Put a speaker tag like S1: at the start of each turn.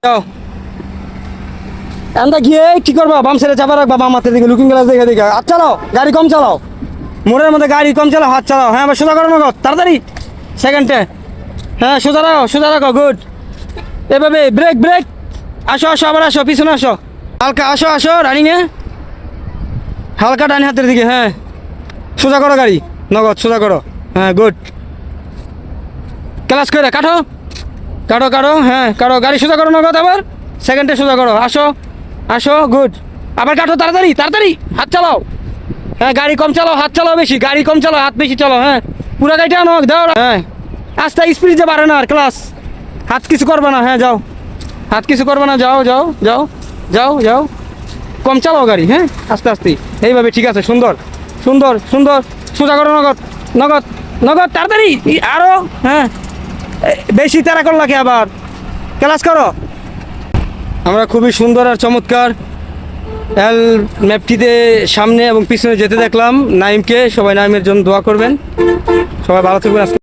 S1: যাও এন্দা গিয়ে কি করবা, বাম সাইডে চাপা রাখবা, বাম হাতের দিকে লুকিং গ্লাস দেখে দেখে। হাত চালাও, গাড়ি কম চালাও, মোড়ের মধ্যে গাড়ি কম চালাও, হাত চালাও। হ্যাঁ আবার সোজা করো নগদ তাড়াতাড়ি, সেকেন্ডে। হ্যাঁ সোজা রাখো, গুড। এভাবে ব্রেক ব্রেক, আসো আসো, আবার আসো, পিছনে আসো, হালকা আসো আসো, রানিংয়ে হালকা ডান হাতের দিকে। হ্যাঁ সোজা করো গাড়ি, নগদ সোজা করো। হ্যাঁ গুড, ক্লাস করে কাটো কাটো কাটো। হ্যাঁ কাটো, গাড়ি সোজা করো নগদ, আবার সেকেন্ডে সোজা করো, আসো আসো, গুড। আবার কাটো তাড়াতাড়ি তাড়াতাড়ি, হাত চালাও। হ্যাঁ গাড়ি কম চালাও, হাত চালাও বেশি, গাড়ি কম চালাও, হাত বেশি চালাও। হ্যাঁ পুরা গাড়িটা আনো, দাও। হ্যাঁ আস্তে, স্পিড যে বাড়ে না আর, ক্লাস। হাত কিছু করবে না, হ্যাঁ যাও, হাত কিছু করবে না, যাও যাও যাও যাও যাও, কম চালাও গাড়ি। হ্যাঁ আস্তে আস্তে, এইভাবে, ঠিক আছে, সুন্দর সুন্দর সুন্দর। সোজা করো নগদ নগদ নগদ, তাড়াতাড়ি আরো। হ্যাঁ বেশি তাড়া করো লাগে, আবার ক্লাস করো। আমরা খুবই সুন্দর আর চমৎকার এল ম্যাপটিতে সামনে এবং পিছনে যেতে দেখলাম নাইমকে। সবাই নাইমের জন্য দোয়া করবেন, সবাই ভালো থাকবেন।